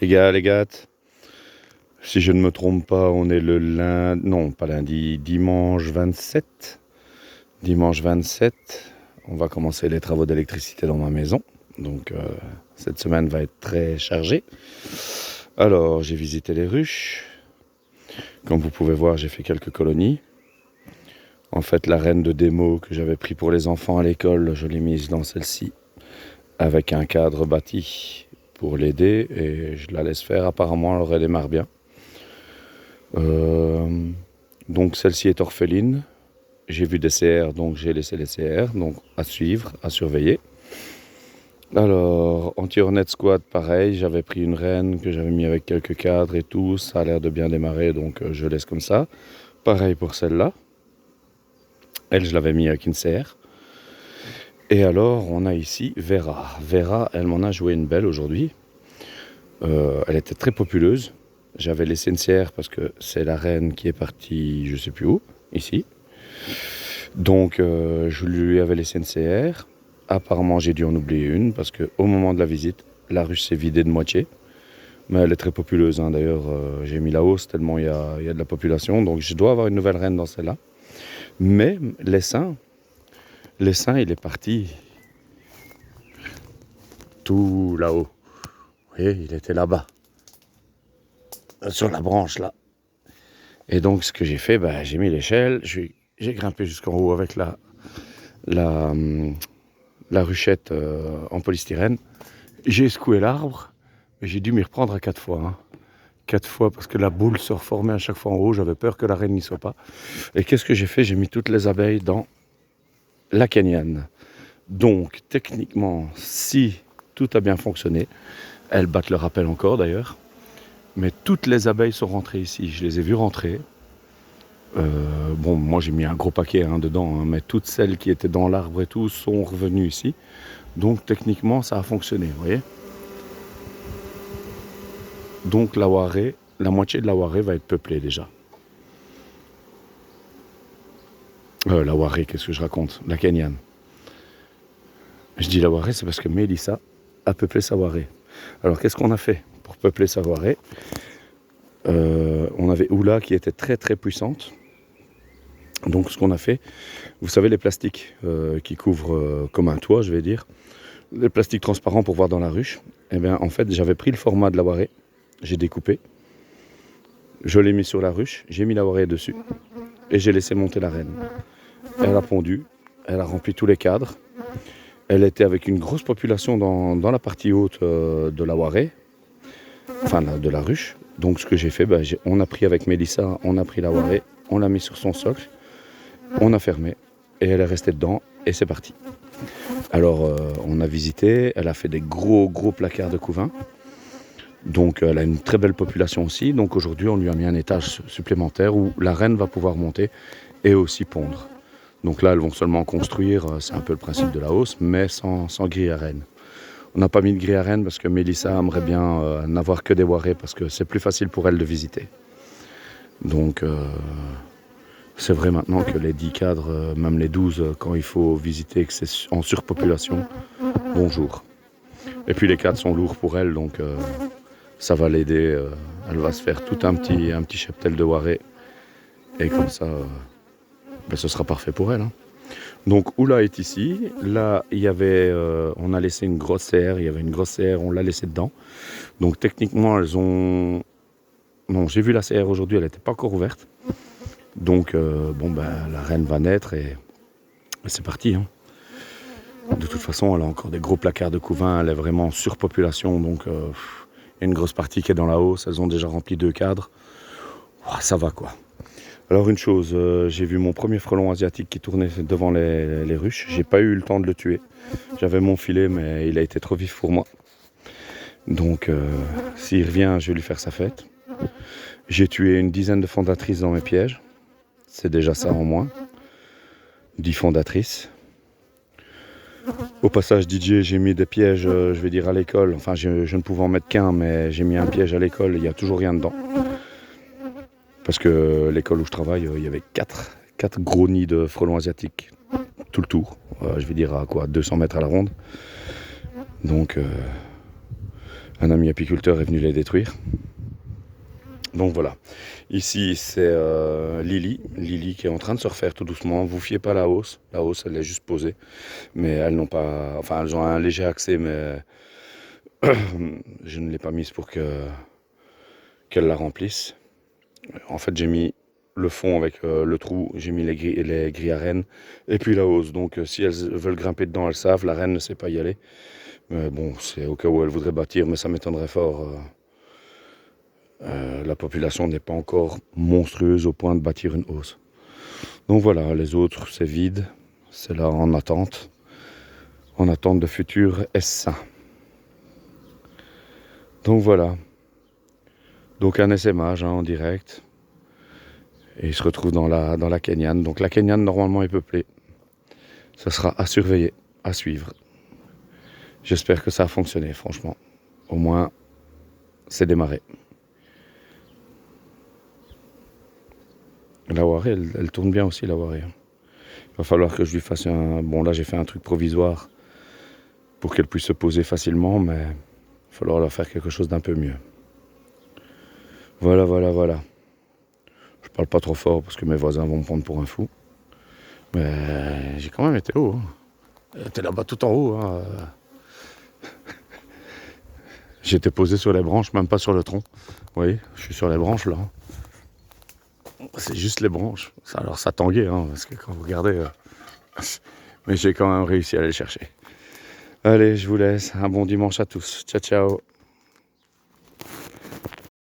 Les gars, si je ne me trompe pas, on est le lundi, non pas lundi, dimanche 27. Dimanche 27, on va commencer les travaux d'électricité dans ma maison. Donc cette semaine va être très chargée. Alors j'ai visité les ruches. Comme vous pouvez voir, j'ai fait quelques colonies. En fait, la reine de démo que j'avais pris pour les enfants à l'école, je l'ai mise dans celle-ci avec un cadre bâti pour l'aider et je la laisse faire. Apparemment, elle redémarre bien. Donc celle-ci est orpheline. J'ai vu des CR, donc j'ai laissé les CR, donc à suivre, à surveiller. Alors, anti-hornet squad, pareil, j'avais pris une reine que j'avais mis avec quelques cadres et tout, ça a l'air de bien démarrer, donc je laisse comme ça. Pareil pour celle-là. Elle, je l'avais mis avec une CR. Et alors, on a ici Vera. Vera, elle m'en a joué une belle aujourd'hui. Elle était très populeuse. J'avais laissé une CR parce que c'est la reine qui est partie, je sais plus où, ici. Donc, je lui avais laissé une CR. Apparemment, j'ai dû en oublier une parce qu'au moment de la visite, la ruche s'est vidée de moitié. Mais elle est très populeuse. Hein. D'ailleurs, j'ai mis la hausse tellement il y a de la population. Donc, je dois avoir une nouvelle reine dans celle-là. Mais l'essaim, il est parti tout là-haut. Vous voyez, il était là-bas, sur la branche là. Et donc, ce que j'ai fait, j'ai mis l'échelle, j'ai grimpé jusqu'en haut avec la ruchette en polystyrène. J'ai secoué l'arbre, et j'ai dû m'y reprendre à 4 fois. Hein. 4 fois parce que la boule se reformait à chaque fois en haut, j'avais peur que la reine n'y soit pas. Et qu'est-ce que j'ai fait? J'ai mis toutes les abeilles dans la Kenyane. Donc, techniquement, si tout a bien fonctionné, elles battent le rappel encore d'ailleurs, mais toutes les abeilles sont rentrées ici. Je les ai vues rentrer. Bon, moi j'ai mis un gros paquet dedans, hein, mais toutes celles qui étaient dans l'arbre et tout sont revenues ici. Donc, techniquement, ça a fonctionné, vous voyez. Donc, la moitié de la Waré va être peuplée déjà. La Waré, qu'est-ce que je raconte? La Kenyane. Je dis la Waré, c'est parce que Mélissa a peuplé sa Waré. Alors, qu'est-ce qu'on a fait pour peupler sa Waré? On avait Oula qui était très très puissante. Donc, ce qu'on a fait, vous savez, les plastiques qui couvrent comme un toit, je vais dire, les plastiques transparents pour voir dans la ruche, eh bien, en fait, j'avais pris le format de la Waré, j'ai découpé, je l'ai mis sur la ruche, j'ai mis la Waré dessus et j'ai laissé monter la reine. Elle a pondu, elle a rempli tous les cadres. Elle était avec une grosse population dans la partie haute de la Waré, enfin de la ruche. Donc ce que j'ai fait, on a pris avec Mélissa, on a pris la Waré, on l'a mis sur son socle, on a fermé et elle est restée dedans et c'est parti. Alors on a visité, elle a fait des gros placards de couvain. Donc elle a une très belle population aussi. Donc aujourd'hui on lui a mis un étage supplémentaire où la reine va pouvoir monter et aussi pondre. Donc là elles vont seulement construire, c'est un peu le principe de la hausse, mais sans grille à reine. On n'a pas mis de grille à reine parce que Mélissa aimerait bien n'avoir que des Warés parce que c'est plus facile pour elle de visiter. Donc c'est vrai maintenant que les 10 cadres, même les 12, quand il faut visiter et que c'est en surpopulation, bonjour. Et puis les cadres sont lourds pour elle, donc ça va l'aider. Elle va se faire tout un petit cheptel de Waré. Et comme ça, ce sera parfait pour elle. Hein. Donc Oula est ici. Là, il y avait, on a laissé une grosse serre. Il y avait une grosse serre, on l'a laissée dedans. Donc techniquement, elles ont... Non, j'ai vu la serre aujourd'hui, elle n'était pas encore ouverte. Donc, la reine va naître et c'est parti. Hein. De toute façon, elle a encore des gros placards de couvain. Elle est vraiment en surpopulation. Donc, il y a une grosse partie qui est dans la hausse. Elles ont déjà rempli 2 cadres. Ça va quoi. Alors une chose, j'ai vu mon premier frelon asiatique qui tournait devant les ruches. J'ai pas eu le temps de le tuer. J'avais mon filet, mais il a été trop vif pour moi. Donc, s'il revient, je vais lui faire sa fête. J'ai tué une dizaine de fondatrices dans mes pièges. C'est déjà ça en moins. 10 fondatrices. Au passage DJ, j'ai mis des pièges, je vais dire à l'école. Enfin, je ne pouvais en mettre qu'un, mais j'ai mis un piège à l'école. Il n'y a toujours rien dedans. Parce que l'école où je travaille, il y avait 4 gros nids de frelons asiatiques. Tout le tour. Je vais dire à quoi 200 mètres à la ronde. Donc, Un ami apiculteur est venu les détruire. Donc voilà. Ici, c'est Lily qui est en train de se refaire tout doucement. Vous fiez pas à la hausse. La hausse, elle est juste posée. Mais elles n'ont pas... Enfin, elles ont un léger accès, mais je ne l'ai pas mise pour qu'elle la remplisse. En fait, j'ai mis le fond avec le trou, j'ai mis les grilles à rennes et puis la hausse. Donc si elles veulent grimper dedans, elles savent. La reine ne sait pas y aller. Mais bon, c'est au cas où elles voudraient bâtir, mais ça m'étonnerait fort. La population n'est pas encore monstrueuse au point de bâtir une hausse. Donc voilà, les autres, c'est vide. C'est là en attente de futurs essaims. Donc voilà. Donc un essaimage en direct. Et il se retrouve dans la Kenyane. Donc la Kenyane, normalement, est peuplée. Ça sera à surveiller, à suivre. J'espère que ça a fonctionné, franchement. Au moins, c'est démarré. La Warée, elle tourne bien aussi, la Warée. Il va falloir que je lui fasse un... Bon, là, j'ai fait un truc provisoire pour qu'elle puisse se poser facilement, mais il va falloir leur faire quelque chose d'un peu mieux. Voilà. Je parle pas trop fort parce que mes voisins vont me prendre pour un fou. Mais j'ai quand même été haut. J'étais là-bas tout en haut. Hein. J'étais posé sur les branches, même pas sur le tronc. Vous voyez, je suis sur les branches là. C'est juste les branches. Alors ça tanguait, hein, parce que quand vous regardez... Mais j'ai quand même réussi à aller le chercher. Allez, je vous laisse. Un bon dimanche à tous. Ciao, ciao.